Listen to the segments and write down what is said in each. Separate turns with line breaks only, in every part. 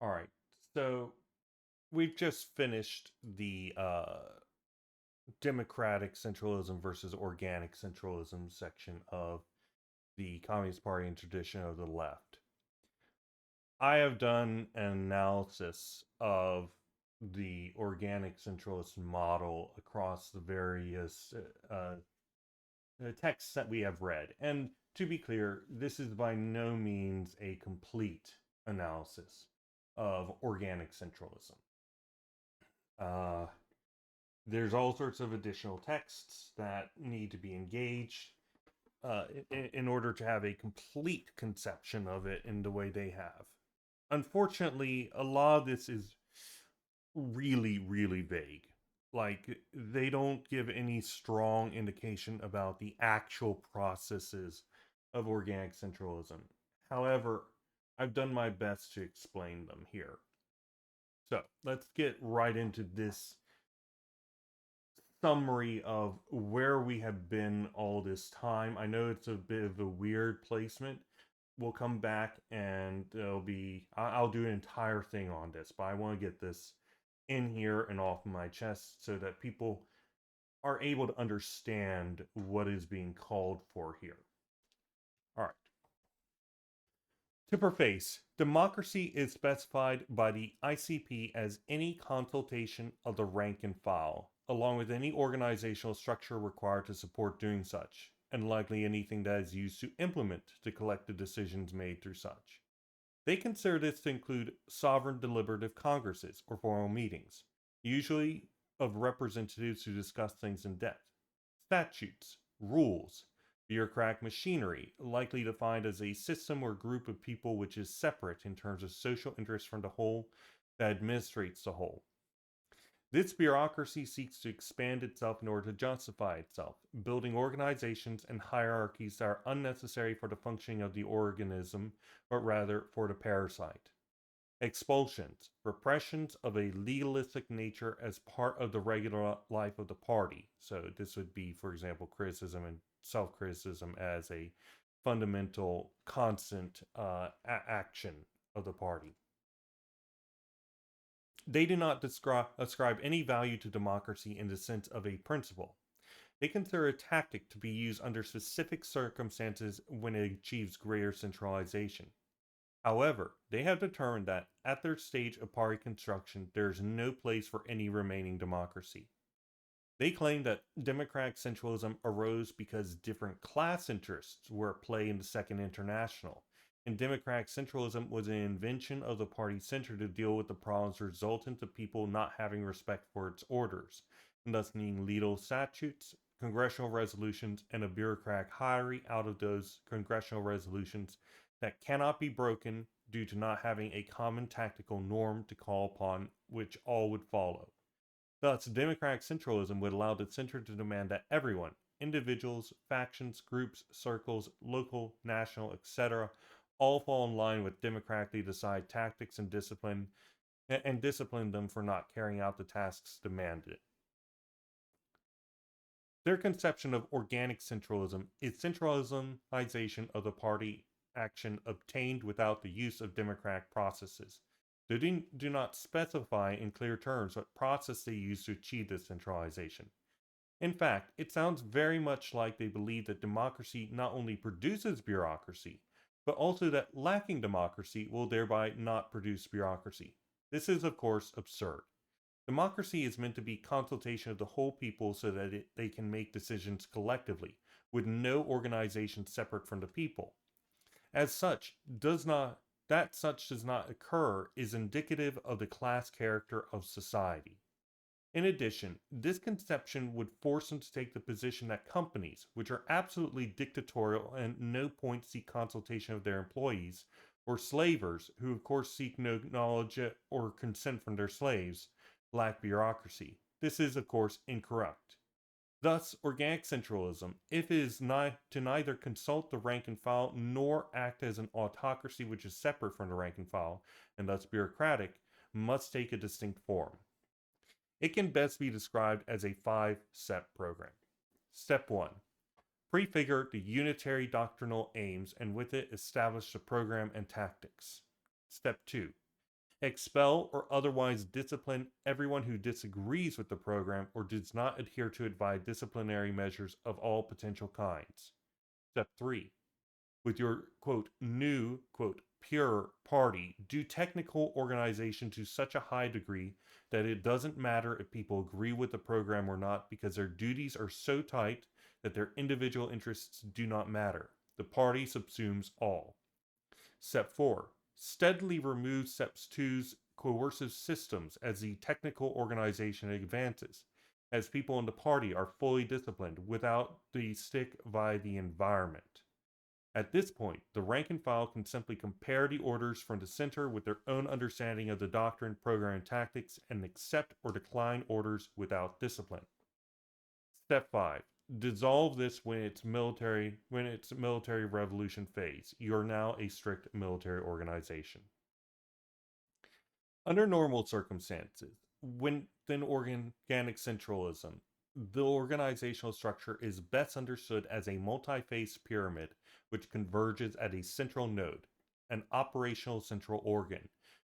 All right. So we've just finished the democratic centralism versus organic centralism section of the Communist Party and tradition of the left. I have done an analysis of the organic centralist model across the various texts that we have read. And to be clear, this is by no means a complete analysis of organic centralism. Uh, there's all sorts of additional texts that need to be engaged in order to have a complete conception of it in the way they have. Unfortunately, a lot of this is really, really vague. Like, they don't give any strong indication about the actual processes of organic centralism. However, I've done my best to explain them here. So, let's get right into this summary of where we have been all this time. I know it's a bit of a weird placement. We'll come back and I'll do an entire thing on this, but I want to get this in here and off my chest so that people are able to understand what is being called for here. All right. To preface, democracy is specified by the ICP as any consultation of the rank and file, along with any organizational structure required to support doing such, and likely anything that is used to implement the collective decisions made through such. They consider this to include sovereign deliberative congresses or formal meetings, usually of representatives who discuss things in depth, statutes, rules, bureaucratic machinery, likely defined as a system or group of people which is separate in terms of social interest from the whole that administrates the whole. This bureaucracy seeks to expand itself in order to justify itself, building organizations and hierarchies that are unnecessary for the functioning of the organism, but rather for the parasite. Expulsions, repressions of a legalistic nature as part of the regular life of the party. So, this would be, for example, criticism and self criticism as a fundamental, constant action of the party. They do not ascribe any value to democracy in the sense of a principle. They consider a tactic to be used under specific circumstances when it achieves greater centralization. However, they have determined that, at their stage of party construction, there is no place for any remaining democracy. They claim that democratic centralism arose because different class interests were at play in the Second International, and democratic centralism was an invention of the party center to deal with the problems resultant of people not having respect for its orders, and thus needing legal statutes, congressional resolutions, and a bureaucratic hierarchy out of those congressional resolutions that cannot be broken due to not having a common tactical norm to call upon which all would follow. Thus, democratic centralism would allow the center to demand that everyone, individuals, factions, groups, circles, local, national, etc., all fall in line with democratically decided tactics and discipline them for not carrying out the tasks demanded. Their conception of organic centralism is centralization of the party action obtained without the use of democratic processes. They do not specify in clear terms what process they use to achieve this centralization. In fact, it sounds very much like they believe that democracy not only produces bureaucracy, but also that lacking democracy will thereby not produce bureaucracy. This is, of course, absurd. Democracy is meant to be consultation of the whole people so that they can make decisions collectively, with no organization separate from the people. As such, such does not occur is indicative of the class character of society. In addition, this conception would force them to take the position that companies, which are absolutely dictatorial and at no point seek consultation of their employees, or slavers, who of course seek no knowledge or consent from their slaves, lack bureaucracy. This is, of course, incorrect. Thus, organic centralism, if it is to neither consult the rank and file nor act as an autocracy which is separate from the rank and file, and thus bureaucratic, must take a distinct form. It can best be described as a 5-step program. Step 1. Prefigure the unitary doctrinal aims and with it establish the program and tactics. Step 2. Expel or otherwise discipline everyone who disagrees with the program or does not adhere to it by disciplinary measures of all potential kinds. Step 3. With your quote new quote pure party, do technical organization to such a high degree that it doesn't matter if people agree with the program or not because their duties are so tight that their individual interests do not matter. The party subsumes all. Step 4. Steadily remove Step two's coercive systems as the technical organization advances, as people in the party are fully disciplined without the stick by the environment. At this point, the rank and file can simply compare the orders from the center with their own understanding of the doctrine, program, and tactics and accept or decline orders without discipline. Step 5. Dissolve this when it's military revolution phase. You're now a strict military organization. Under normal circumstances, within organic centralism, the organizational structure is best understood as a multi-phase pyramid which converges at a central node, an operational central organ,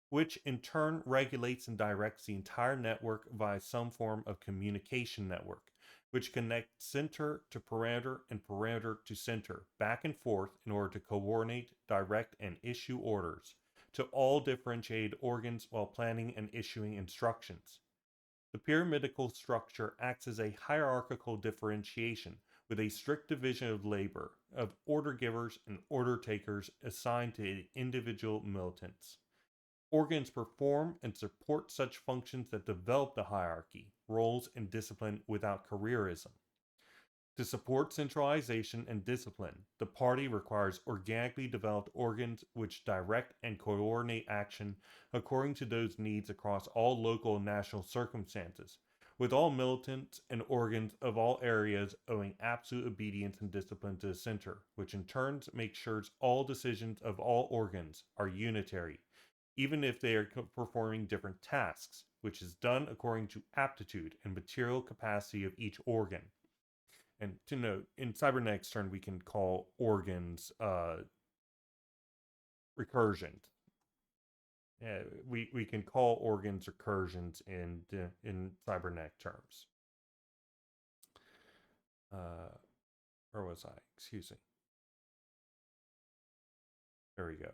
which in turn regulates and directs the entire network via some form of communication network, which connects center to parameter and parameter to center, back and forth in order to coordinate, direct, and issue orders to all differentiated organs while planning and issuing instructions. The pyramidal structure acts as a hierarchical differentiation with a strict division of labor, of order givers and order takers assigned to individual militants. Organs perform and support such functions that develop the hierarchy, roles, and discipline without careerism. To support centralization and discipline, the party requires organically developed organs which direct and coordinate action according to those needs across all local and national circumstances, with all militants and organs of all areas owing absolute obedience and discipline to the center, which in turn makes sure all decisions of all organs are unitary, even if they are performing different tasks, which is done according to aptitude and material capacity of each organ. And to note, in cybernetics term, we can call organs recursions. We can call organs recursions in cybernetic terms. Where was I? Excuse me. There we go.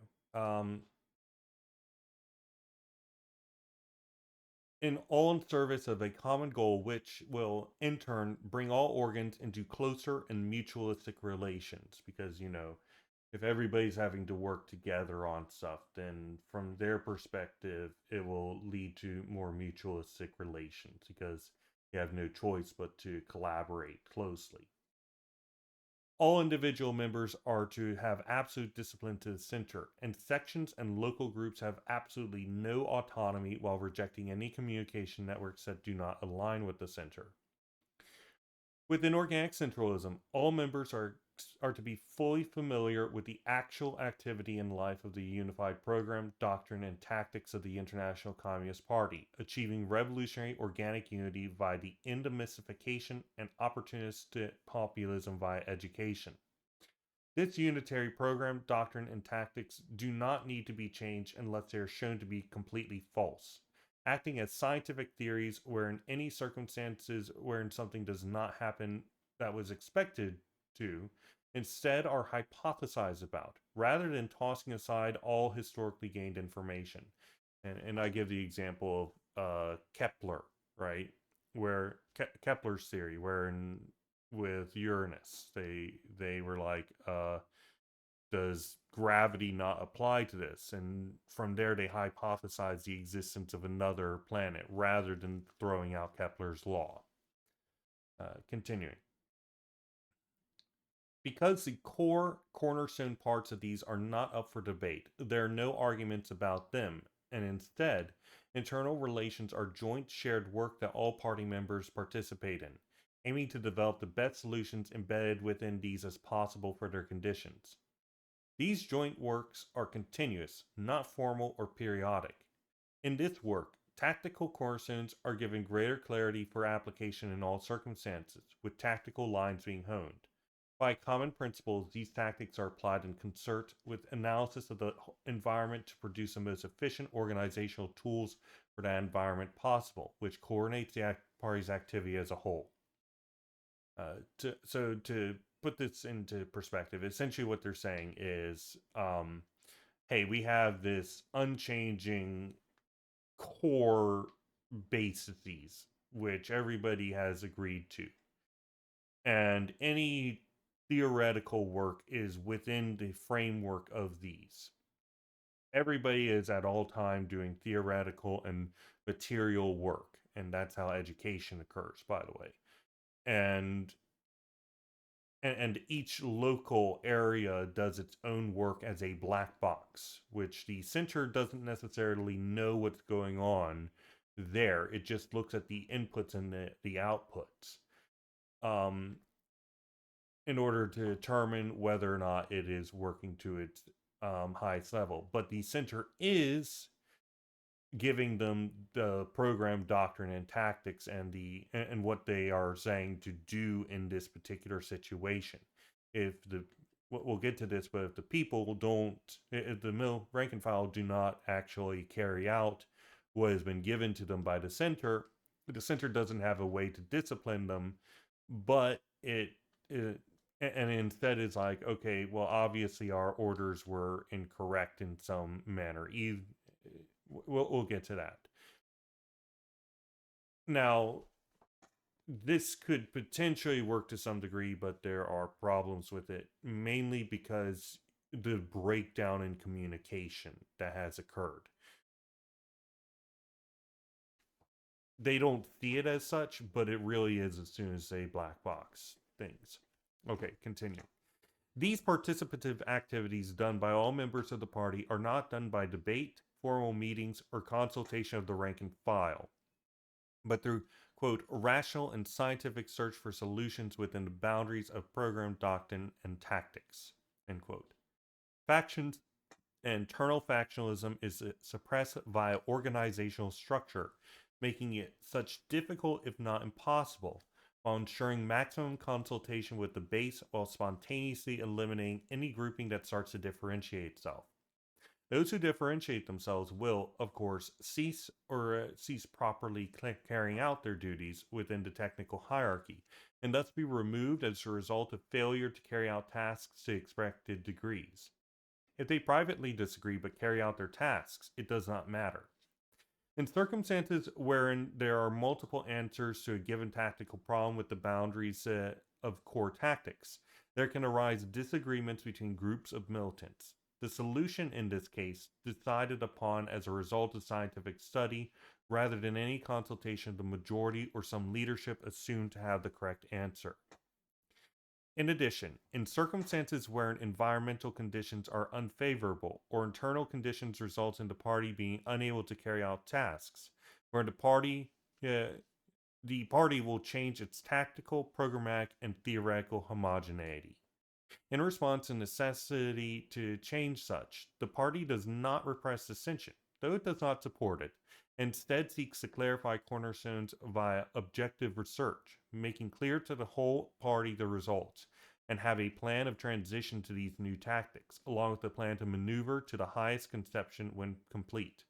In all in service of a common goal, which will in turn bring all organs into closer and mutualistic relations, because if everybody's having to work together on stuff, then from their perspective, it will lead to more mutualistic relations because you have no choice but to collaborate closely. All individual members are to have absolute discipline to the center, and sections and local groups have absolutely no autonomy while rejecting any communication networks that do not align with the center. Within organic centralism, all members are to be fully familiar with the actual activity and life of the unified program, doctrine, and tactics of the International Communist Party, achieving revolutionary organic unity via the endemystification and opportunistic populism via education. This unitary program, doctrine, and tactics do not need to be changed unless they are shown to be completely false, acting as scientific theories wherein any circumstances wherein something does not happen that was expected to, instead are hypothesized about, rather than tossing aside all historically gained information. And I give the example of Kepler, right? Where Kepler's theory, wherein with Uranus, they were like, does gravity not apply to this? And from there, they hypothesized the existence of another planet rather than throwing out Kepler's law. Continuing. Because the core cornerstone parts of these are not up for debate, there are no arguments about them, and instead, internal relations are joint shared work that all party members participate in, aiming to develop the best solutions embedded within these as possible for their conditions. These joint works are continuous, not formal or periodic. In this work, tactical cornerstones are given greater clarity for application in all circumstances, with tactical lines being honed. By common principles, these tactics are applied in concert with analysis of the environment to produce the most efficient organizational tools for that environment possible, which coordinates the party's activity as a whole. To put this into perspective, essentially what they're saying is, hey, we have this unchanging core bases which everybody has agreed to, and any theoretical work is within the framework of these. Everybody is at all time doing theoretical and material work, and that's how education occurs, by the way. And and each local area does its own work as a black box, which the center doesn't necessarily know what's going on there. It just looks at the inputs and the outputs. Um, in order to determine whether or not it is working to its highest level. But the center is giving them the program doctrine and tactics and what they are saying to do in this particular situation. If the we'll get to this, but if the people don't, if the middle rank and file do not actually carry out what has been given to them by the center doesn't have a way to discipline them, but it and instead is like, okay, well, obviously our orders were incorrect in some manner. We'll get to that. Now, this could potentially work to some degree, but there are problems with it, mainly because the breakdown in communication that has occurred. They don't see it as such, but it really is as soon as they black box things. Okay, continue. These participative activities done by all members of the party are not done by debate, formal meetings, or consultation of the rank and file, but through, quote, rational and scientific search for solutions within the boundaries of program doctrine and tactics, end quote. Factions and internal factionalism is suppressed via organizational structure, making it such difficult, if not impossible, while ensuring maximum consultation with the base while spontaneously eliminating any grouping that starts to differentiate itself. Those who differentiate themselves will, of course, cease properly carrying out their duties within the technical hierarchy, and thus be removed as a result of failure to carry out tasks to expected degrees. If they privately disagree but carry out their tasks, it does not matter. In circumstances wherein there are multiple answers to a given tactical problem with the boundaries of core tactics, there can arise disagreements between groups of militants. The solution in this case decided upon as a result of scientific study rather than any consultation of the majority or some leadership assumed to have the correct answer. In addition, in circumstances where environmental conditions are unfavorable or internal conditions result in the party being unable to carry out tasks, where uh, the party will change its tactical, programmatic, and theoretical homogeneity. In response to necessity to change such, the party does not repress dissension, though it does not support it. Instead seeks to clarify cornerstones via objective research, making clear to the whole party the results, and have a plan of transition to these new tactics, along with a plan to maneuver to the highest conception when complete.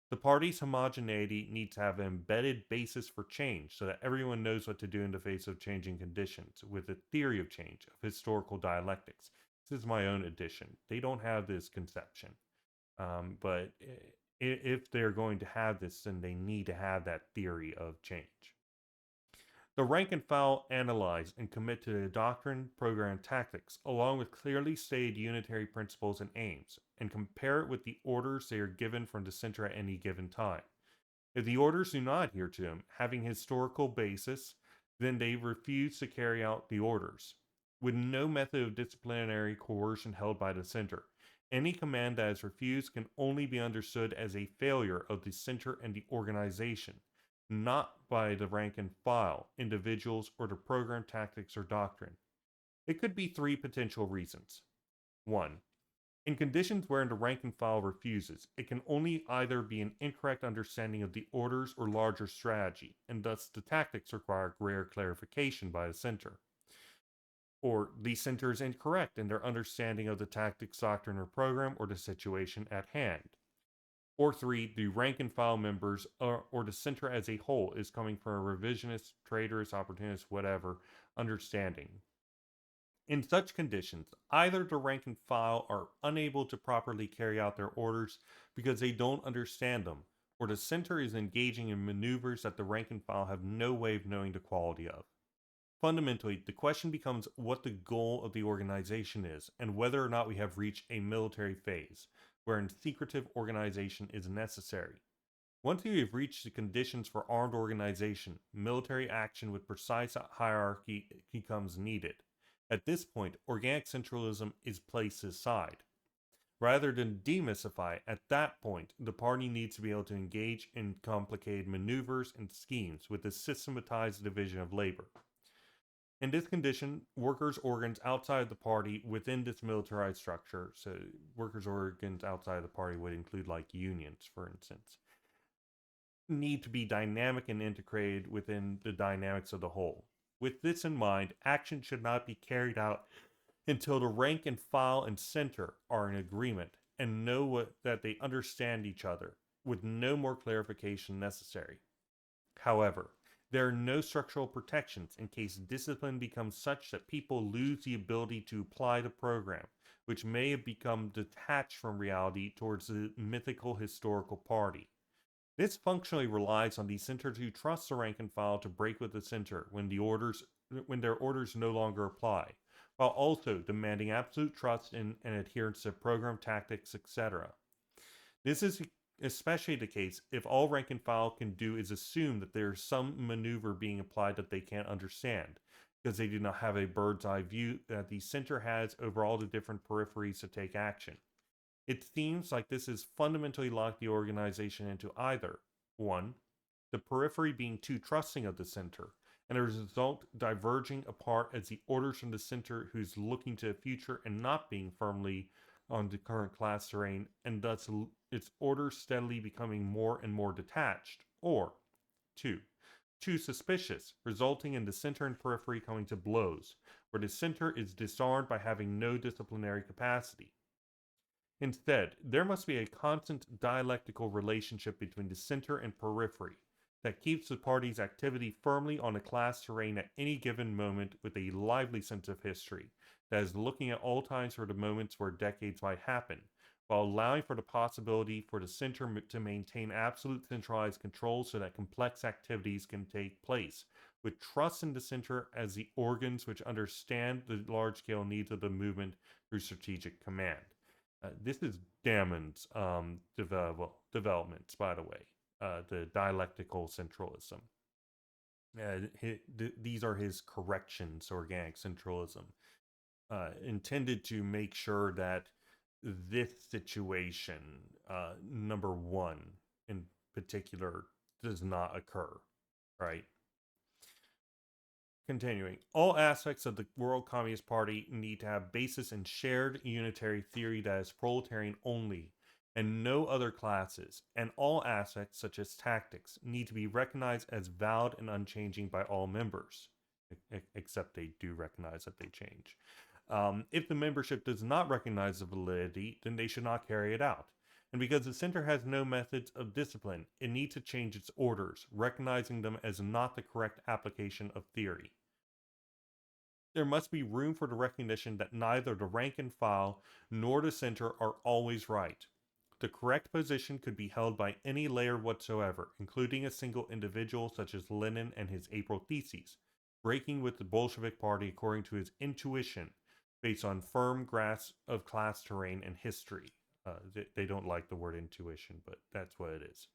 The party's homogeneity needs to have an embedded basis for change so that everyone knows what to do in the face of changing conditions, with a theory of change, of historical dialectics. This is my own addition. They don't have this conception. But if they're going to have this, then they need to have that theory of change. The rank and file analyze and commit to the doctrine, program, tactics, along with clearly stated unitary principles and aims, and compare it with the orders they are given from the center at any given time. If the orders do not adhere to them, having historical basis, then they refuse to carry out the orders. With no method of disciplinary coercion held by the center, any command that is refused can only be understood as a failure of the center and the organization, not by the rank and file, individuals, or the program tactics or doctrine. It could be three potential reasons. 1. In conditions wherein the rank and file refuses, it can only either be an incorrect understanding of the orders or larger strategy, and thus the tactics require greater clarification by the center. Or the center is incorrect in their understanding of the tactics, doctrine, or program, or the situation at hand. Or three, the rank and file members or the center as a whole is coming from a revisionist, traitorous, opportunist, whatever understanding. In such conditions, either the rank and file are unable to properly carry out their orders because they don't understand them, or the center is engaging in maneuvers that the rank and file have no way of knowing the quality of. Fundamentally, the question becomes what the goal of the organization is, and whether or not we have reached a military phase, wherein secretive organization is necessary. Once we have reached the conditions for armed organization, military action with precise hierarchy becomes needed. At this point, organic centralism is placed aside. Rather than demystify, at that point, the party needs to be able to engage in complicated maneuvers and schemes with a systematized division of labor. In this condition, workers' organs outside the party within this militarized structure, so workers' organs outside the party would include like unions, for instance, need to be dynamic and integrated within the dynamics of the whole. With this in mind, action should not be carried out until the rank and file and center are in agreement and know that they understand each other, with no more clarification necessary. However, there are no structural protections in case discipline becomes such that people lose the ability to apply the program, which may have become detached from reality towards the mythical historical party. This functionally relies on the center to trust the rank and file to break with the center when their orders no longer apply, while also demanding absolute trust in and adherence to program tactics, etc. This is especially the case if all rank and file can do is assume that there is some maneuver being applied that they can't understand, because they do not have a bird's eye view that the center has over all the different peripheries to take action. It seems like this has fundamentally locked the organization into either 1. The periphery being too trusting of the center, and as a result diverging apart as the orders from the center who's looking to the future and not being firmly on the current class terrain, and thus its orders steadily becoming more and more detached, or 2. Too suspicious, resulting in the center and periphery coming to blows, where the center is disarmed by having no disciplinary capacity. Instead, there must be a constant dialectical relationship between the center and periphery that keeps the party's activity firmly on a class terrain at any given moment with a lively sense of history that is looking at all times for the moments where decades might happen, while allowing for the possibility for the center to maintain absolute centralized control so that complex activities can take place, with trust in the center as the organs which understand the large-scale needs of the movement through strategic command. This is Dammon's developments, by the way, the dialectical centralism. These are his corrections to organic centralism, intended to make sure that this situation, number one in particular, does not occur, right? Continuing, all aspects of the World Communist Party need to have basis in shared unitary theory that is proletarian only, and no other classes, and all aspects, such as tactics, need to be recognized as valid and unchanging by all members, except they do recognize that they change. If the membership does not recognize the validity, then they should not carry it out. And because the center has no methods of discipline, it needs to change its orders, recognizing them as not the correct application of theory. There must be room for the recognition that neither the rank and file nor the center are always right. The correct position could be held by any layer whatsoever, including a single individual such as Lenin and his April theses, breaking with the Bolshevik Party according to his intuition, based on firm grasp of class terrain and history. They don't like the word intuition, but that's what it is.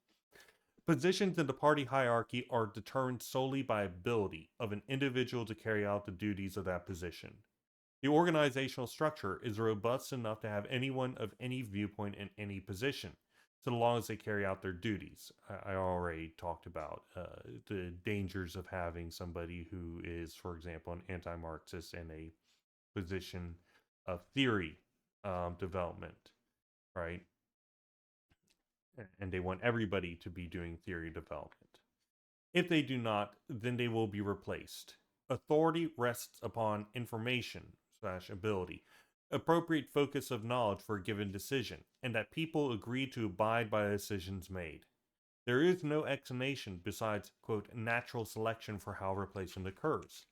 Positions in the party hierarchy are determined solely by ability of an individual to carry out the duties of that position. The organizational structure is robust enough to have anyone of any viewpoint in any position, so long as they carry out their duties. I already talked about the dangers of having somebody who is, for example, an anti-Marxist in a position of theory development, right? And they want everybody to be doing theory development. If they do not, then they will be replaced. Authority rests upon information slash ability, appropriate focus of knowledge for a given decision, and that people agree to abide by the decisions made. There is no explanation besides, quote, natural selection for how replacement occurs.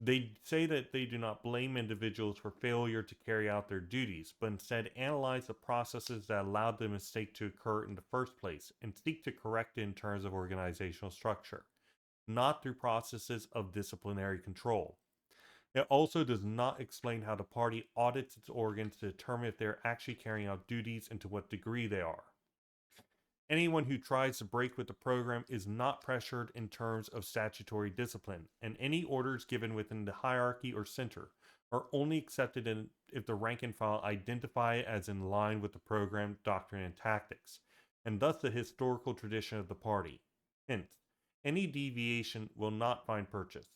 They say that they do not blame individuals for failure to carry out their duties, but instead analyze the processes that allowed the mistake to occur in the first place and seek to correct it in terms of organizational structure, not through processes of disciplinary control. It also does not explain how the party audits its organs to determine if they are actually carrying out duties and to what degree they are. Anyone who tries to break with the program is not pressured in terms of statutory discipline, and any orders given within the hierarchy or center are only accepted if the rank and file identify it as in line with the program, doctrine, and tactics, and thus the historical tradition of the party. Hence, any deviation will not find purchase.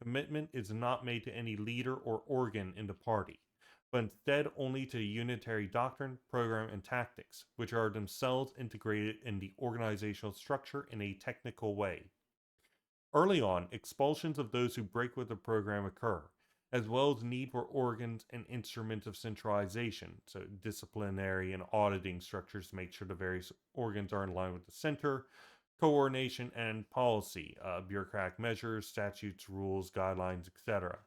Commitment is not made to any leader or organ in the party, but instead only to unitary doctrine, program, and tactics, which are themselves integrated in the organizational structure in a technical way. Early on, expulsions of those who break with the program occur, as well as need for organs and instruments of centralization, so disciplinary and auditing structures to make sure the various organs are in line with the center, coordination and policy, bureaucratic measures, statutes, rules, guidelines, etc.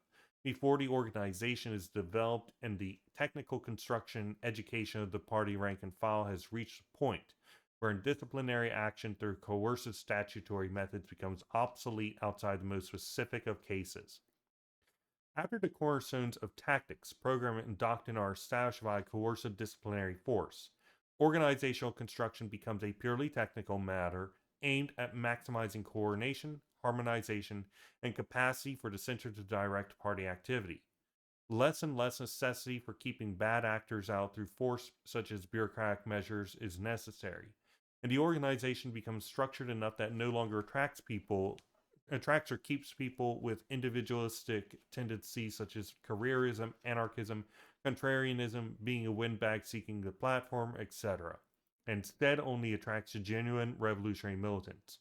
Before the organization is developed and the technical construction education of the party rank and file has reached a point where disciplinary action through coercive statutory methods becomes obsolete outside the most specific of cases. After the cornerstones of tactics, program, and doctrine are established by coercive disciplinary force, organizational construction becomes a purely technical matter aimed at maximizing coordination, harmonization, and capacity for the center to direct party activity. Less and less necessity for keeping bad actors out through force, such as bureaucratic measures, is necessary, and the organization becomes structured enough that it no longer attracts or keeps people with individualistic tendencies such as careerism, anarchism, contrarianism, being a windbag seeking the platform, etc. Instead, only attracts genuine revolutionary militants.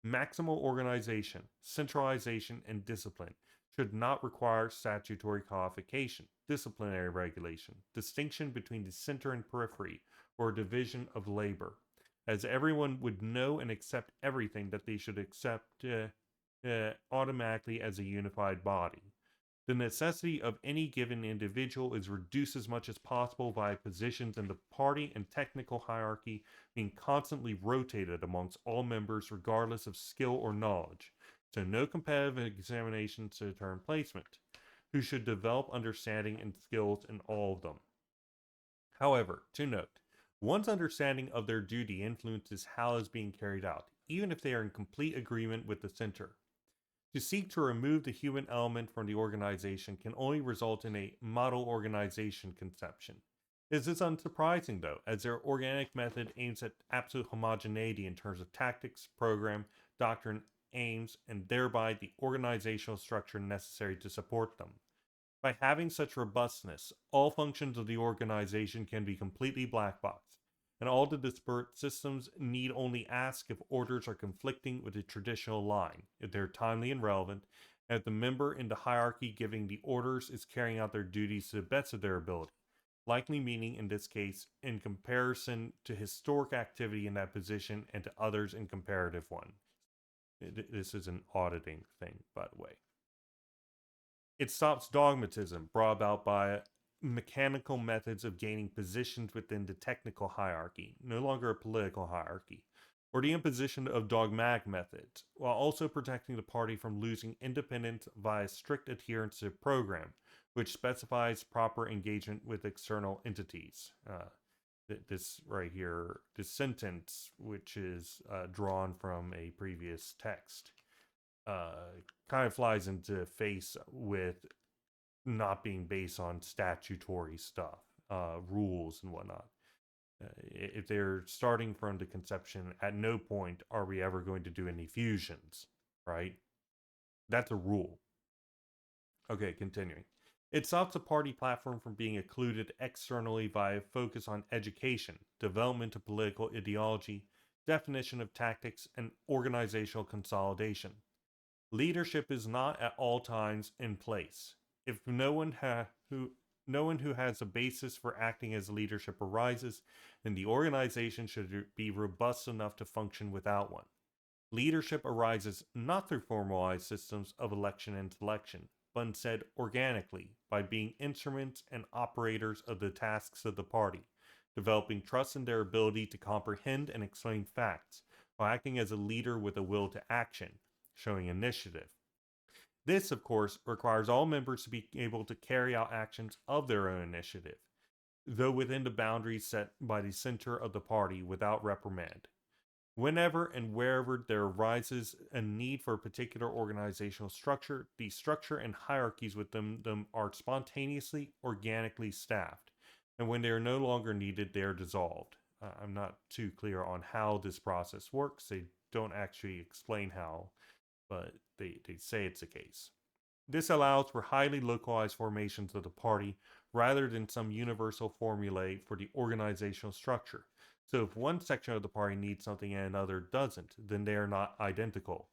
Maximal organization, centralization, and discipline should not require statutory codification, disciplinary regulation, distinction between the center and periphery, or division of labor, as everyone would know and accept everything that they should accept automatically as a unified body. The necessity of any given individual is reduced as much as possible by positions in the party and technical hierarchy being constantly rotated amongst all members regardless of skill or knowledge, so no competitive examinations to determine placement, who should develop understanding and skills in all of them. However, to note, one's understanding of their duty influences how it is being carried out, even if they are in complete agreement with the center. To seek to remove the human element from the organization can only result in a model organization conception. This is unsurprising, though, as their organic method aims at absolute homogeneity in terms of tactics, program, doctrine, aims, and thereby the organizational structure necessary to support them. By having such robustness, all functions of the organization can be completely black boxed, and all the disparate systems need only ask if orders are conflicting with the traditional line, if they're timely and relevant, and if the member in the hierarchy giving the orders is carrying out their duties to the best of their ability, likely meaning in this case in comparison to historic activity in that position and to others in comparative one. This is an auditing thing, by the way. It stops dogmatism brought about by mechanical methods of gaining positions within the technical hierarchy, no longer a political hierarchy, or the imposition of dogmatic methods, while also protecting the party from losing independence via strict adherence to the program, which specifies proper engagement with external entities. This right here, this sentence, which is drawn from a previous text, kind of flies into face with not being based on statutory stuff, rules and whatnot. If they're starting from the conception, at no point are we ever going to do any fusions, right? That's a rule. Okay, continuing. It stops the party platform from being occluded externally via focus on education, development of political ideology, definition of tactics, and organizational consolidation. Leadership is not at all times in place. If no one who has a basis for acting as leadership arises, then the organization should be robust enough to function without one. Leadership arises not through formalized systems of election and selection, but instead organically by being instruments and operators of the tasks of the party, developing trust in their ability to comprehend and explain facts, while acting as a leader with a will to action, showing initiative. This, of course, requires all members to be able to carry out actions of their own initiative, though within the boundaries set by the center of the party without reprimand. Whenever and wherever there arises a need for a particular organizational structure, the structure and hierarchies within them are spontaneously, organically staffed. And when they are no longer needed, they are dissolved. I'm not too clear on how this process works. They don't actually explain how, but they say it's the case. This allows for highly localized formations of the party rather than some universal formulae for the organizational structure. So if one section of the party needs something and another doesn't, then they are not identical.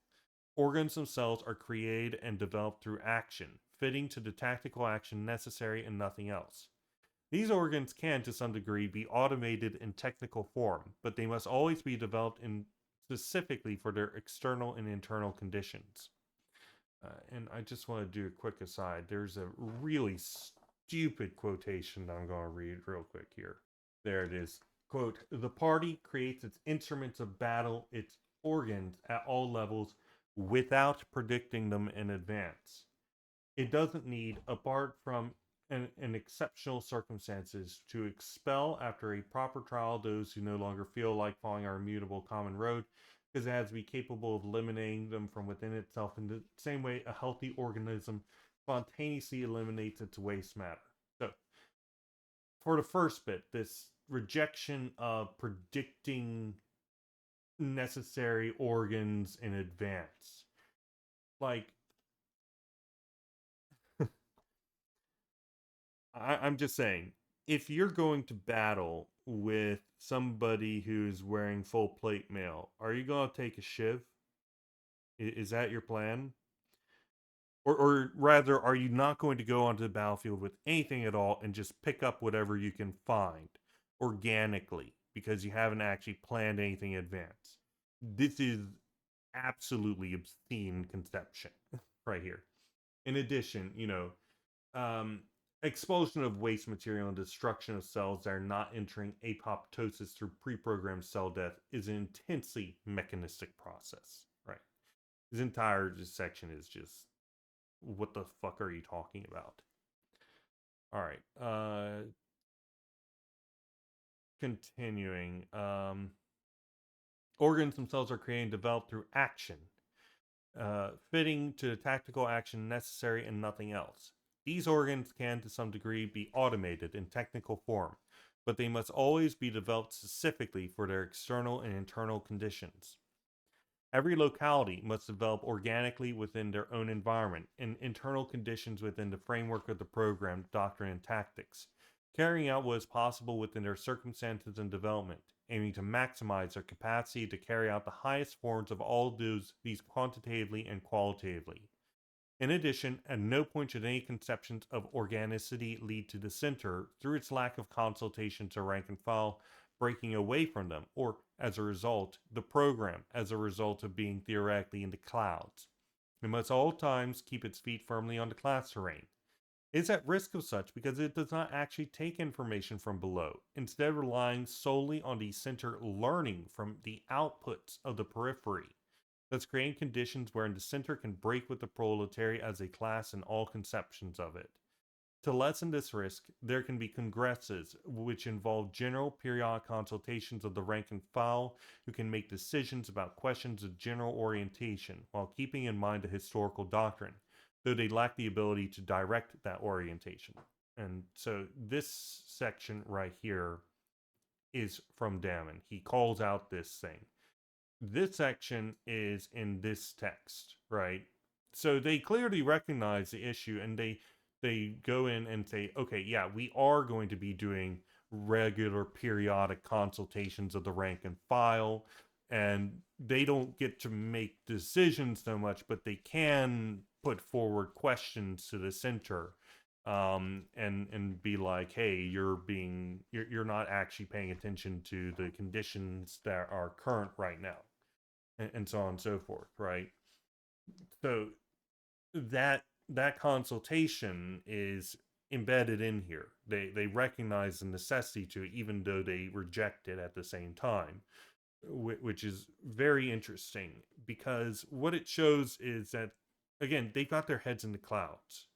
Organs themselves are created and developed through action, fitting to the tactical action necessary and nothing else. These organs can, to some degree, be automated in technical form, but they must always be developed in specifically for their external and internal conditions. And I just want to do a quick aside. There's a really stupid quotation that I'm going to read real quick here. There it is. Quote, the party creates its instruments of battle, its organs at all levels, without predicting them in advance. It doesn't need, apart from in exceptional circumstances, to expel after a proper trial those who no longer feel like following our immutable common road, because it has to be capable of eliminating them from within itself in the same way a healthy organism spontaneously eliminates its waste matter. So, for the first bit, this rejection of predicting necessary organs in advance. Like, I'm just saying, if you're going to battle with somebody who's wearing full plate mail, are you going to take a shiv? Is that your plan? Or rather, are you not going to go onto the battlefield with anything at all and just pick up whatever you can find organically because you haven't actually planned anything in advance? This is absolutely obscene conception right here. In addition, um, expulsion of waste material and destruction of cells that are not entering apoptosis through pre-programmed cell death is an intensely mechanistic process, right? This entire section is just, what the fuck are you talking about? All right. Continuing. Organs themselves are created and developed through action, fitting to the tactical action necessary and nothing else. These organs can, to some degree, be automated in technical form, but they must always be developed specifically for their external and internal conditions. Every locality must develop organically within their own environment and internal conditions within the framework of the program, doctrine, and tactics, carrying out what is possible within their circumstances and development, aiming to maximize their capacity to carry out the highest forms of all these quantitatively and qualitatively. In addition, at no point should any conceptions of organicity lead to the center, through its lack of consultation to rank and file, breaking away from them, or, as a result, the program as a result of being theoretically in the clouds. It must all times keep its feet firmly on the class terrain. It is at risk of such because it does not actually take information from below, instead relying solely on the center learning from the outputs of the periphery, thus creating conditions wherein the center can break with the proletariat as a class in all conceptions of it. To lessen this risk, there can be congresses which involve general periodic consultations of the rank and file who can make decisions about questions of general orientation while keeping in mind the historical doctrine, though they lack the ability to direct that orientation. And so this section right here is from Damon. He calls out this thing. This section is in this text, right? So they clearly recognize the issue and they go in and say, okay, yeah, we are going to be doing regular periodic consultations of the rank and file, and they don't get to make decisions so much, but they can put forward questions to the center, and be like, hey, you're not actually paying attention to the conditions that are current right now, and so on and so forth, right? So that consultation is embedded in here. They recognize the necessity to it, even though they reject it at the same time, which is very interesting, because what it shows is that, again, they've got their heads in the clouds.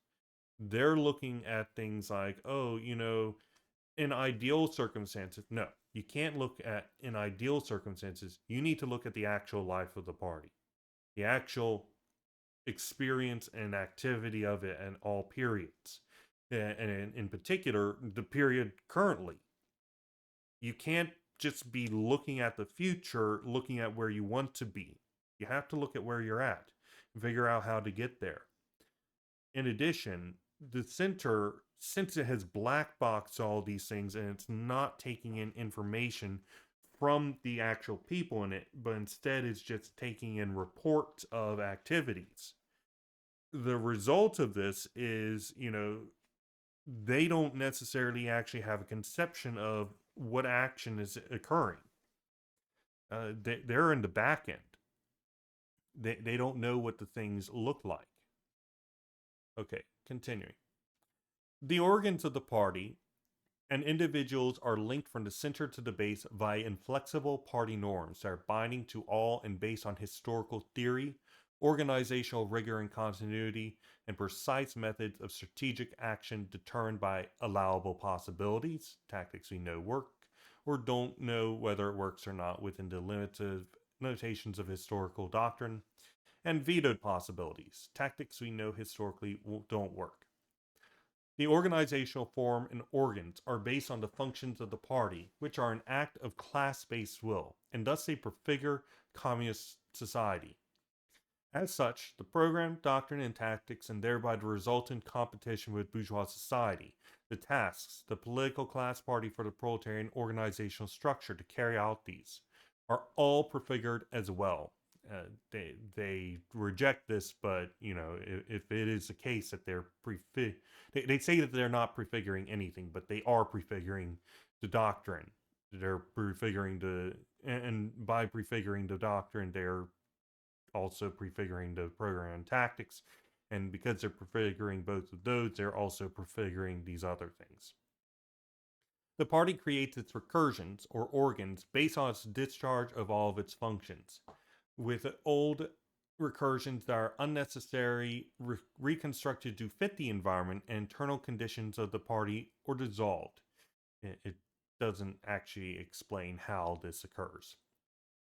They're looking at things like, oh, in ideal circumstances. No, you can't look at in ideal circumstances. You need to look at the actual life of the party, the actual experience and activity of it in all periods. And in particular, the period currently. You can't just be looking at the future, looking at where you want to be. You have to look at where you're at and figure out how to get there. In addition, the center, since it has black boxed all these things and it's not taking in information from the actual people in it, but instead is just taking in reports of activities. The result of this is, they don't necessarily actually have a conception of what action is occurring. They're in the back end. They don't know what the things look like. Okay, continuing. The organs of the party and individuals are linked from the center to the base via inflexible party norms that are binding to all and based on historical theory, organizational rigor and continuity, and precise methods of strategic action determined by allowable possibilities, tactics we know work, or don't know whether it works or not within the limitations of historical doctrine, and vetoed possibilities, tactics we know historically don't work. The organizational form and organs are based on the functions of the party, which are an act of class-based will, and thus they prefigure communist society. As such, the program, doctrine, and tactics, and thereby the resultant competition with bourgeois society, the tasks, the political class party for the proletarian organizational structure to carry out these, are all prefigured as well. They reject this, but if it is the case that they say that they're not prefiguring anything, but they are prefiguring the doctrine. They're prefiguring and by prefiguring the doctrine, they're also prefiguring the program and tactics. And because they're prefiguring both of those, they're also prefiguring these other things. The party creates its recursions, or organs, based on its discharge of all of its functions, with old recursions that are unnecessary reconstructed to fit the environment and internal conditions of the party, or dissolved. It doesn't actually explain how this occurs.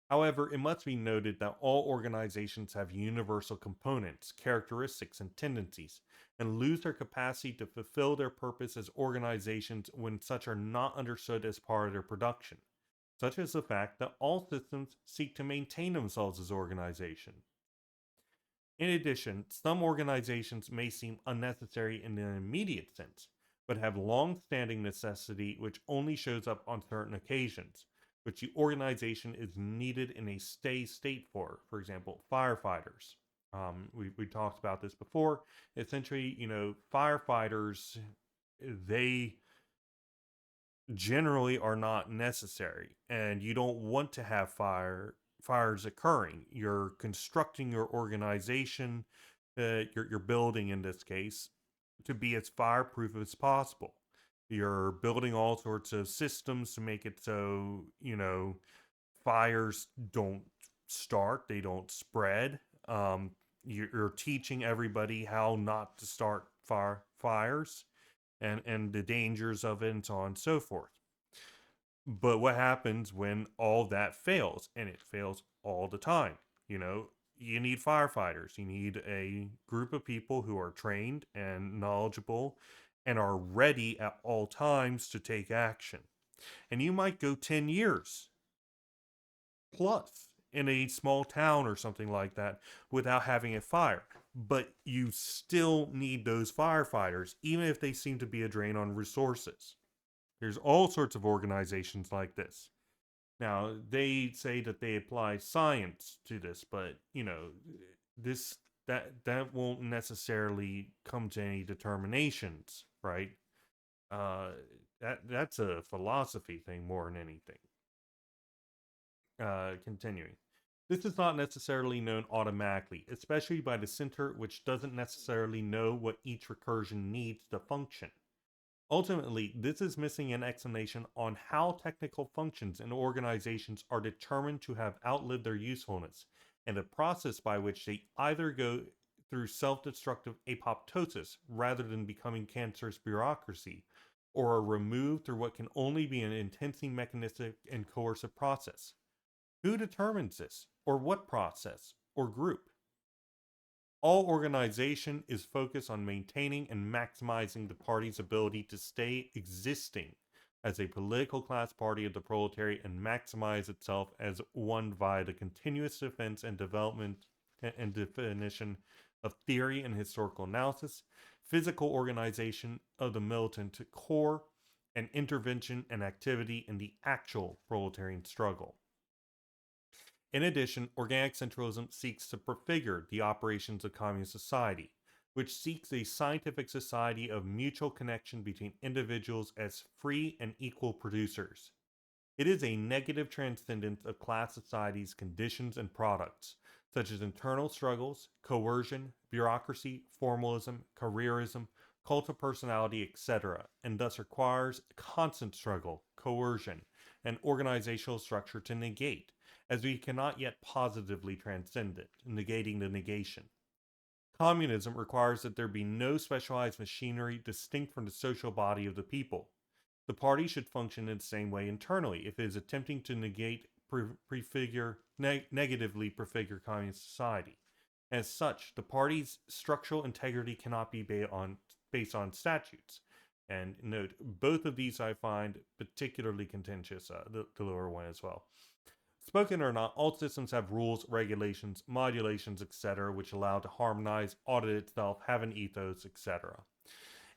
However, it must be noted that all organizations have universal components, characteristics, and tendencies, and lose their capacity to fulfill their purpose as organizations when such are not understood as part of their production, such as the fact that all systems seek to maintain themselves as organizations. In addition, some organizations may seem unnecessary in an immediate sense, but have long-standing necessity which only shows up on certain occasions, which the organization is needed in a stay state for example, firefighters. We talked about this before. Essentially, firefighters, they generally are not necessary, and you don't want to have fires occurring. You're constructing your organization, your building in this case, to be as fireproof as possible. You're building all sorts of systems to make it so, fires don't start, they don't spread. You're teaching everybody how not to start fires, and the dangers of it, and so on and so forth. But what happens when all that fails? And it fails all the time. You need firefighters. You need a group of people who are trained and knowledgeable and are ready at all times to take action. And you might go 10 years plus in a small town or something like that without having a fire. But you still need those firefighters, even if they seem to be a drain on resources. There's all sorts of organizations like this. Now, they say that they apply science to this, but this that won't necessarily come to any determinations, right? Uh, that's a philosophy thing more than anything. Continuing. This is not necessarily known automatically, especially by the center, which doesn't necessarily know what each recursion needs to function. Ultimately, this is missing an explanation on how technical functions in organizations are determined to have outlived their usefulness, and the process by which they either go through self destructive apoptosis rather than becoming cancerous bureaucracy, or are removed through what can only be an intensely mechanistic and coercive process. Who determines this? Or what process? Or group? All organization is focused on maintaining and maximizing the party's ability to stay existing as a political class party of the proletariat and maximize itself as one via the continuous defense and development and definition of theory and historical analysis, physical organization of the militant core, and intervention and activity in the actual proletarian struggle. In addition, organic centralism seeks to prefigure the operations of communist society, which seeks a scientific society of mutual connection between individuals as free and equal producers. It is a negative transcendence of class society's conditions and products, such as internal struggles, coercion, bureaucracy, formalism, careerism, cult of personality, etc., and thus requires constant struggle, coercion, and organizational structure to negate, as we cannot yet positively transcend it, negating the negation. Communism requires that there be no specialized machinery distinct from the social body of the people. The party should function in the same way internally if it is attempting to negate, negatively prefigure communist society. As such, the party's structural integrity cannot be based on statutes. And note, both of these I find particularly contentious, the lower one as well. Spoken or not, all systems have rules, regulations, modulations, etc., which allow to harmonize, audit itself, have an ethos, etc.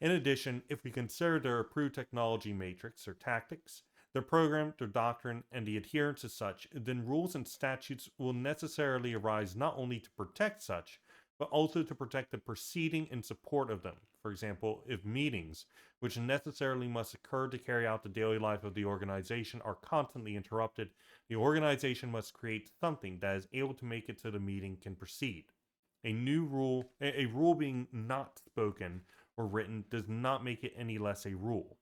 In addition, if we consider their approved technology matrix or tactics, their program, their doctrine, and the adherence to such, then rules and statutes will necessarily arise not only to protect such, but also to protect the proceeding in support of them. For example, if meetings, which necessarily must occur to carry out the daily life of the organization, are constantly interrupted, the organization must create something that is able to make it so the meeting can proceed. A rule being not spoken or written does not make it any less a rule.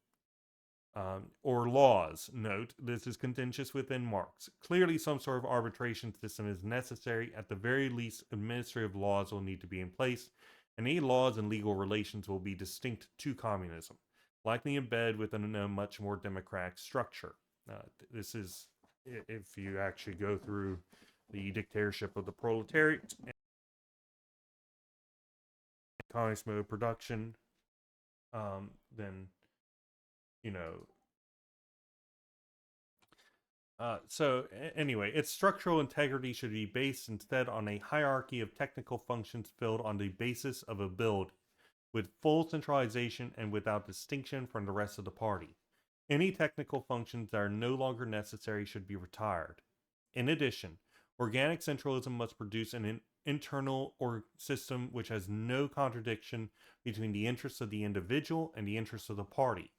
Or laws. Note, this is contentious within Marx. Clearly, some sort of arbitration system is necessary. At the very least, administrative laws will need to be in place, and any laws and legal relations will be distinct to communism, likely embedded within a much more democratic structure. This is, if you actually go through the dictatorship of the proletariat and communist mode of production, then you know. Anyway, its structural integrity should be based instead on a hierarchy of technical functions filled on the basis of ability, with full centralization and without distinction from the rest of the party. Any technical functions that are no longer necessary should be retired. In addition, organic centralism must produce an internal or system which has no contradiction between the interests of the individual and the interests of the party,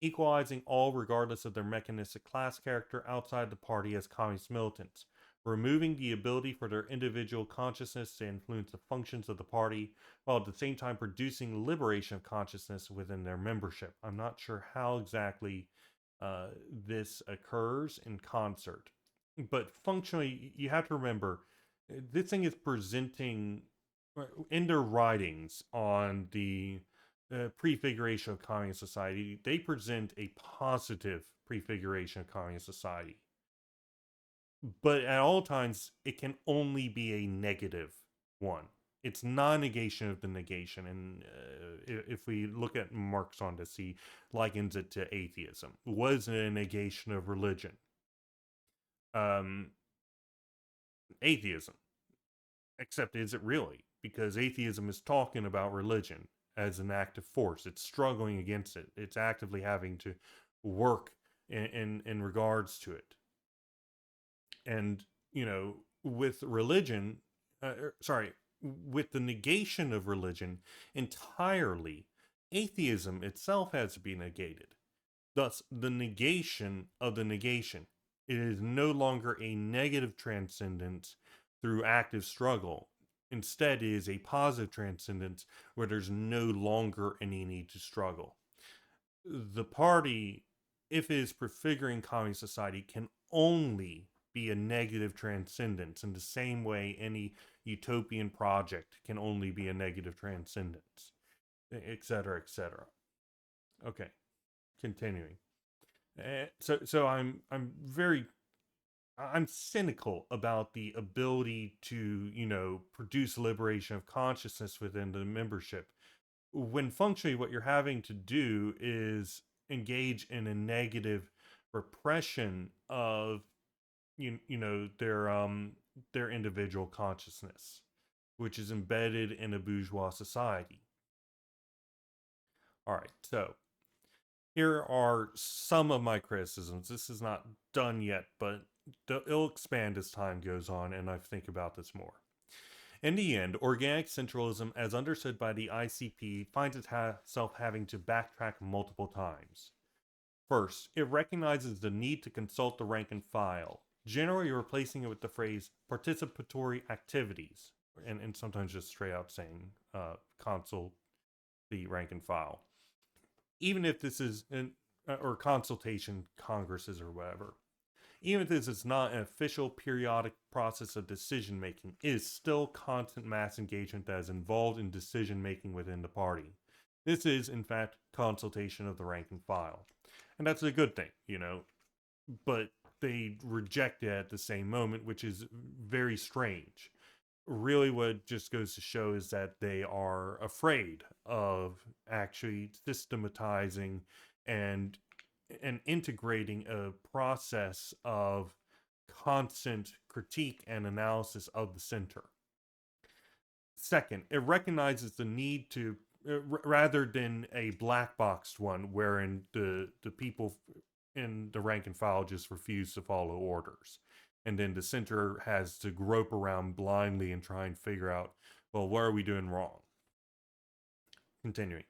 equalizing all regardless of their mechanistic class character outside the party as communist militants, removing the ability for their individual consciousness to influence the functions of the party, while at the same time producing liberation of consciousness within their membership. I'm not sure how exactly this occurs in concert, but functionally, you have to remember this thing is presenting in their writings on the prefiguration of communist society. They present a positive prefiguration of communist society, but at all times it can only be a negative one. It's non-negation of the negation, and if we look at Marx on this, he likens it to atheism. Was it a negation of religion? Um, Atheism. Except is it really? Because atheism is talking about religion as an active force. It's struggling against it. It's actively having to work in regards to it. And, with religion, sorry, with the negation of religion entirely, atheism itself has to be negated. Thus, the negation of the negation. It is no longer a negative transcendence through active struggle. Instead, it is a positive transcendence where there's no longer any need to struggle. The party, if it is prefiguring communist society, can only be a negative transcendence in the same way any utopian project can only be a negative transcendence, etc., etc. Okay, continuing. I'm cynical about the ability to, produce liberation of consciousness within the membership, when functionally what you're having to do is engage in a negative repression of their individual consciousness, which is embedded in a bourgeois society. All right, so here are some of my criticisms. This is not done yet, but it'll expand as time goes on and I think about this more. In the end, organic centralism, as understood by the ICP, finds itself having to backtrack multiple times. First, it recognizes the need to consult the rank and file, generally replacing it with the phrase participatory activities, and sometimes just straight out saying consult the rank and file. Even if this is or consultation congresses or whatever. Even if this is not an official periodic process of decision making, it is still constant mass engagement that is involved in decision making within the party. This is, in fact, consultation of the rank and file. And that's a good thing, but they reject it at the same moment, which is very strange. Really, what it just goes to show is that they are afraid of actually systematizing and integrating a process of constant critique and analysis of the center. Second, it recognizes the need to, rather than a black boxed one wherein the people in the rank and file just refuse to follow orders. And then the center has to grope around blindly and try and figure out, well, what are we doing wrong? Continuing.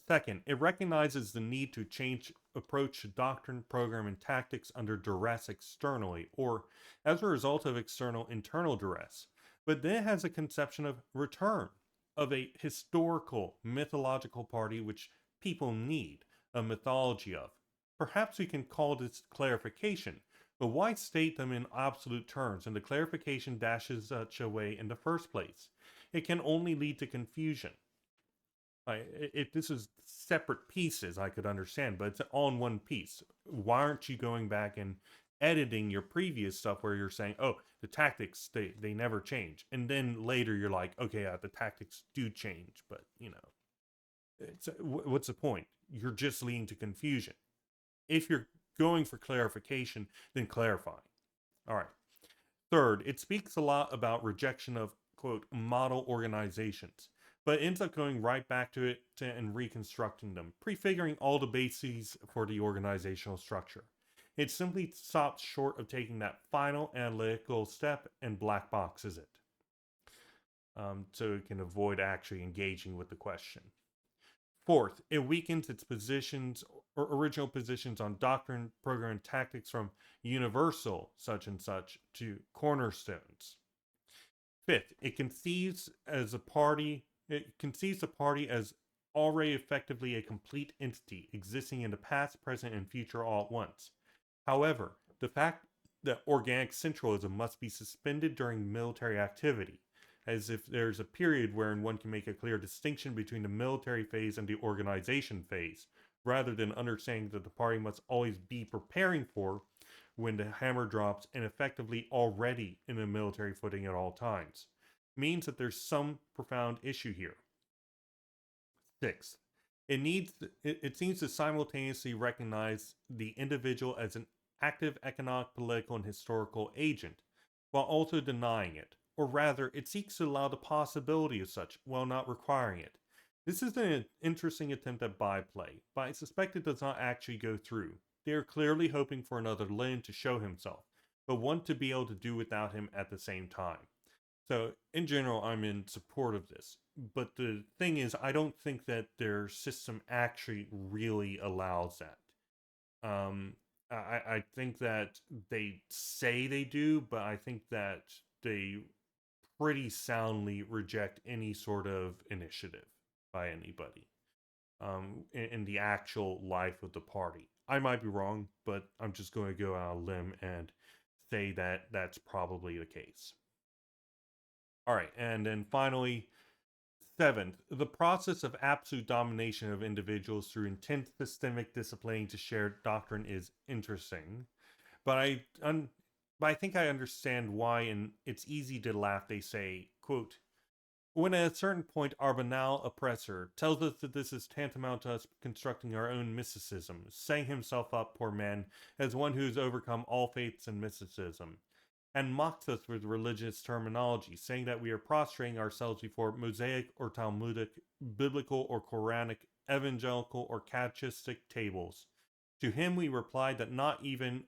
Second, it recognizes the need to change approach to doctrine, program, and tactics under duress externally, or as a result of external internal duress. But then it has a conception of return, of a historical, mythological party which people need, a mythology of. Perhaps we can call this clarification, but why state them in absolute terms and the clarification dashes such away in the first place? It can only lead to confusion. If this is separate pieces, I could understand, but it's all in one piece. Why aren't you going back and editing your previous stuff where you're saying, oh, the tactics, they never change. And then later you're like, okay, the tactics do change, but, what's the point? You're just leading to confusion. If you're going for clarification, then clarify. All right. Third, it speaks a lot about rejection of, quote, model organizations, but ends up going right back to it and reconstructing them, prefiguring all the bases for the organizational structure. It simply stops short of taking that final analytical step and black boxes it. So it can avoid actually engaging with the question. Fourth, it weakens its positions or original positions on doctrine, program, and tactics from universal such and such to cornerstones. Fifth, it conceives the party as already effectively a complete entity existing in the past, present, and future all at once. However, the fact that organic centralism must be suspended during military activity, as if there's a period wherein one can make a clear distinction between the military phase and the organization phase, rather than understanding that the party must always be preparing for when the hammer drops and effectively already in a military footing at all times, means that there's some profound issue here. Sixth, it seems to simultaneously recognize the individual as an active economic, political, and historical agent, while also denying it. Or rather, it seeks to allow the possibility of such, while not requiring it. This is an interesting attempt at byplay, but I suspect it does not actually go through. They are clearly hoping for another Lenin to show himself, but want to be able to do without him at the same time. So, in general, I'm in support of this. But the thing is, I don't think that their system actually really allows that. Um, I think that they say they do, but I think that they pretty soundly reject any sort of initiative by anybody in the actual life of the party. I might be wrong, but I'm just going to go out on a limb and say that that's probably the case. All right, and then finally, seventh, the process of absolute domination of individuals through intense systemic disciplining to shared doctrine is interesting, but but I think I understand why, and it's easy to laugh. They say, "quote When at a certain point our banal oppressor tells us that this is tantamount to us constructing our own mysticism, setting himself up, poor man, as one who has overcome all faiths and mysticism, and mocks us with religious terminology, saying that we are prostrating ourselves before Mosaic or Talmudic, biblical or Quranic, evangelical or catechistic tables. To him we reply that not even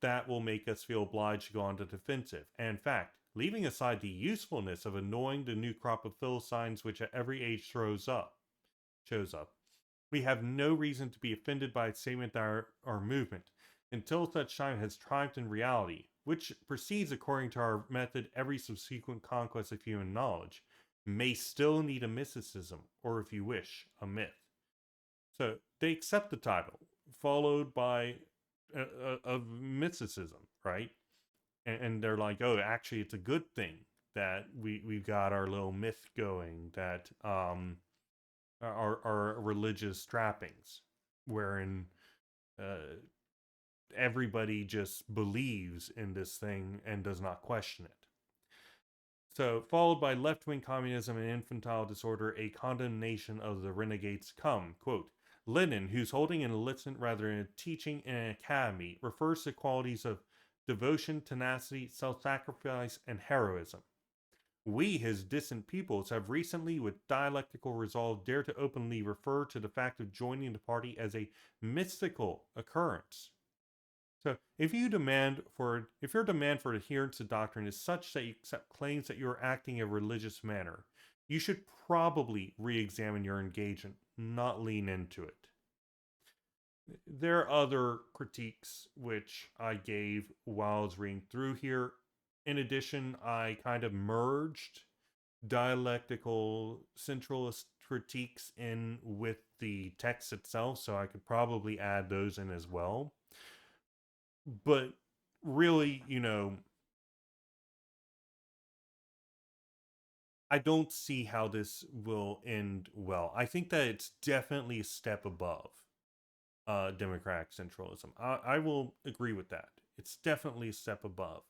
that will make us feel obliged to go on the defensive. And in fact, leaving aside the usefulness of annoying the new crop of Philistines which at every age shows up, we have no reason to be offended by its statement that our movement, until such time has triumphed in reality, which proceeds according to our method every subsequent conquest of human knowledge, may still need a mysticism, or if you wish, a myth. So they accept the title, followed by of mysticism, right? And they're like, oh, actually, it's a good thing that we've got our little myth going, that our religious trappings, wherein uh, everybody just believes in this thing and does not question it. So, followed by left wing communism and infantile disorder, a condemnation of the renegades come. Quote, Lenin, who's holding an enlistment rather than teaching in an academy, refers to qualities of devotion, tenacity, self sacrifice, and heroism. We, his distant pupils, have recently, with dialectical resolve, dared to openly refer to the fact of joining the party as a mystical occurrence. So, if your demand for adherence to doctrine is such that you accept claims that you are acting in a religious manner, you should probably re-examine your engagement, not lean into it. There are other critiques which I gave while I was reading through here. In addition, I kind of merged dialectical centralist critiques in with the text itself, so I could probably add those in as well. But really, I don't see how this will end well. I think that it's definitely a step above democratic centralism. I will agree with that. It's definitely a step above.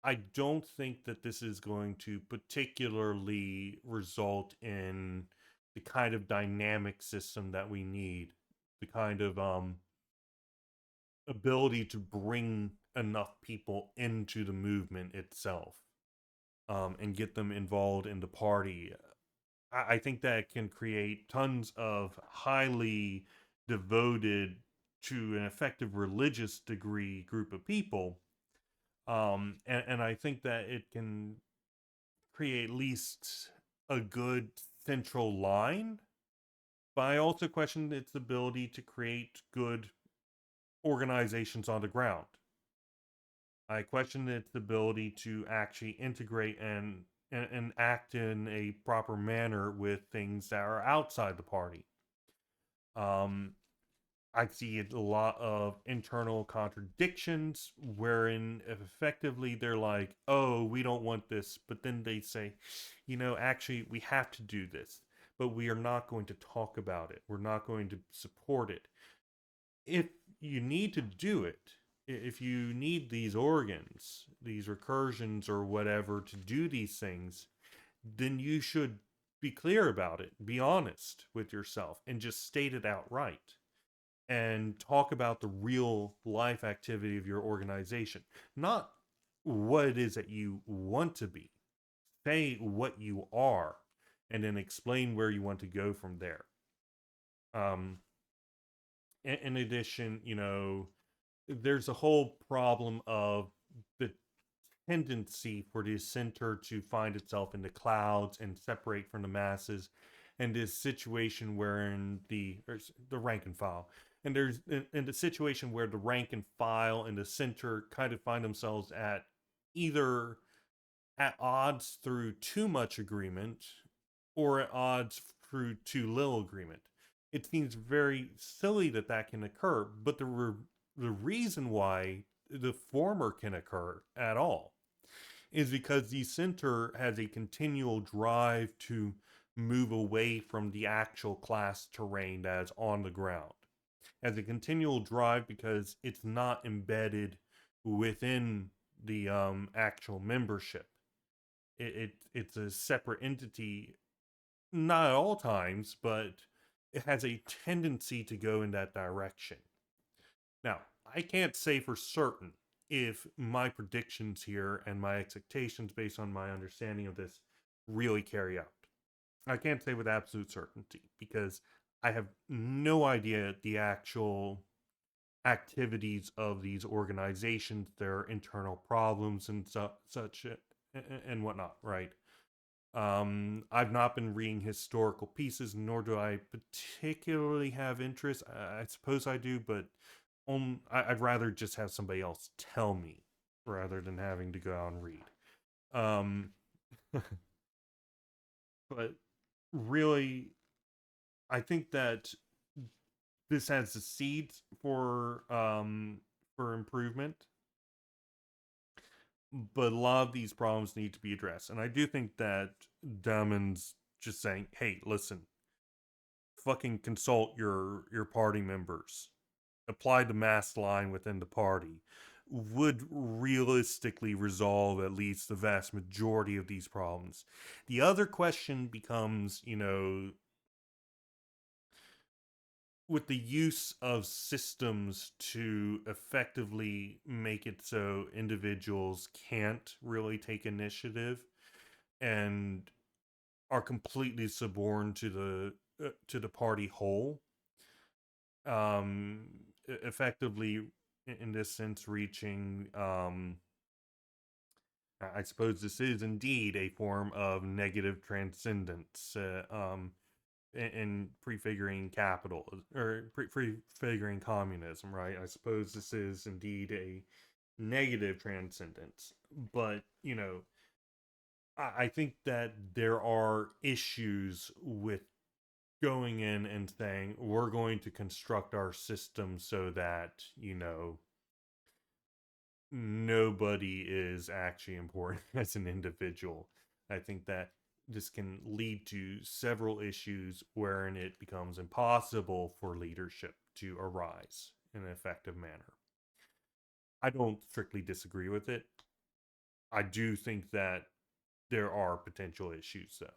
I don't think that this is going to particularly result in the kind of dynamic system that we need, the kind of ability to bring enough people into the movement itself, and get them involved in the party. I think that can create tons of highly devoted to an effective religious degree group of people. And I think that it can create at least a good central line. But I also question its ability to create good organizations on the ground. I question its ability to actually integrate and act in a proper manner with things that are outside the party. Um, I see a lot of internal contradictions wherein effectively they're like, oh, we don't want this. But then they say, actually, we have to do this, but we are not going to talk about it. We're not going to support it. If you need to do it, if you need these organs, these recursions or whatever to do these things, then you should be clear about it, be honest with yourself, and just state it outright and talk about the real life activity of your organization, not what it is that you want to be. Say what you are, and then explain where you want to go from there. In addition, there's a whole problem of the tendency for the center to find itself in the clouds and separate from the masses, and this situation wherein the rank and file, and there's in the situation where the rank and file and the center kind of find themselves at either at odds through too much agreement or at odds through too little agreement. It seems very silly that that can occur, but the reason why the former can occur at all is because the center has a continual drive to move away from the actual class terrain that is on the ground. Has a continual drive because it's not embedded within the actual membership. It's a separate entity, not at all times, but it has a tendency to go in that direction. Now, I can't say for certain if my predictions here and my expectations based on my understanding of this really carry out. I can't say with absolute certainty because I have no idea the actual activities of these organizations, their internal problems and such and whatnot, right? I've not been reading historical pieces, nor do I particularly have interest. I suppose I do, but I'd rather just have somebody else tell me rather than having to go out and read. Um, but really, I think that this has the seeds for improvement, but a lot of these problems need to be addressed. And I do think that Damon's just saying, "Hey, listen, fucking consult your party members, apply the mass line within the party," would realistically resolve at least the vast majority of these problems. The other question becomes, with the use of systems to effectively make it so individuals can't really take initiative and are completely suborned to the party whole, um effectively in this sense reaching, I suppose this is indeed a form of negative transcendence, in prefiguring capital or prefiguring communism, right? I suppose this is indeed a negative transcendence, but I think that there are issues with going in and saying we're going to construct our system so that nobody is actually important as an individual. I think that this can lead to several issues wherein it becomes impossible for leadership to arise in an effective manner. I don't strictly disagree with it. I do think that there are potential issues though.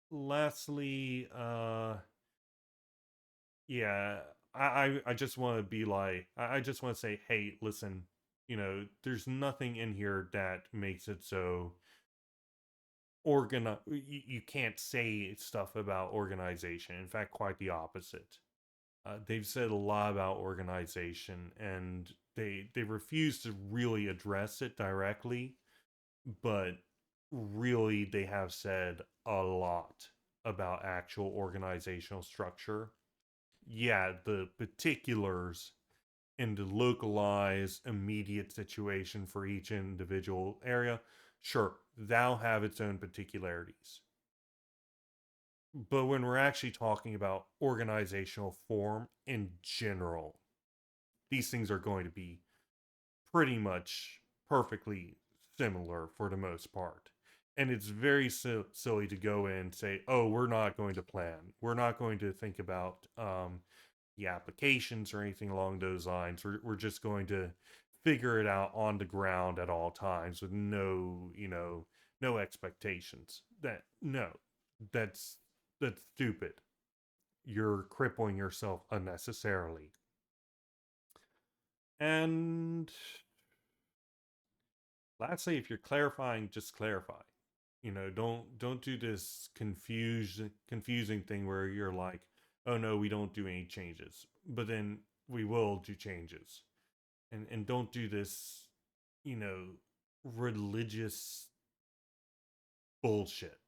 Lastly, yeah, I just want to be like, I just want to say, hey, listen, there's nothing in here that makes it so you can't say stuff about organization. In fact, quite the opposite. They've said a lot about organization, and they refuse to really address it directly, but really they have said a lot about actual organizational structure. Yeah, the particulars in the localized immediate situation for each individual area, sure, that'll have its own particularities. But when we're actually talking about organizational form in general, these things are going to be pretty much perfectly similar for the most part. And it's very silly to go in and say, oh, we're not going to plan. We're not going to think about the applications or anything along those lines. We're just going to figure it out on the ground at all times with no expectations. That's that's stupid. You're crippling yourself unnecessarily. And lastly, if you're clarifying, just clarify. Don't do this confusing thing where you're like, oh no, we don't do any changes. But then we will do changes, and don't do this, you know, religious bullshit.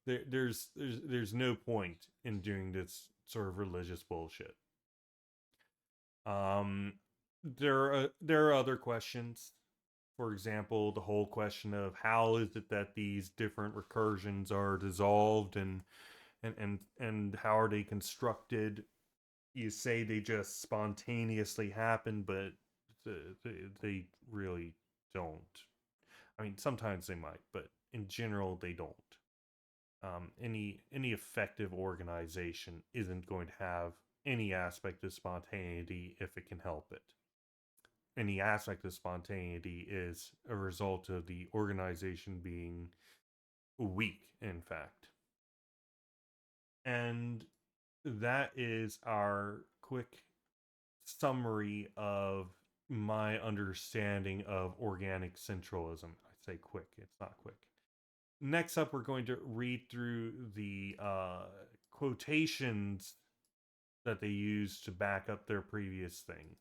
There's no point in doing this sort of religious bullshit. Um, there are other questions. For example, the whole question of how is it that these different recursions are dissolved, and how are they constructed? You say they just spontaneously happen, but they really don't. I mean, sometimes they might, but in general, they don't. Any effective organization isn't going to have any aspect of spontaneity if it can help it. Any aspect of spontaneity is a result of the organization being weak, in fact. And that is our quick summary of my understanding of organic centralism. I say quick, it's not quick. Next up, we're going to read through the quotations that they use to back up their previous thing.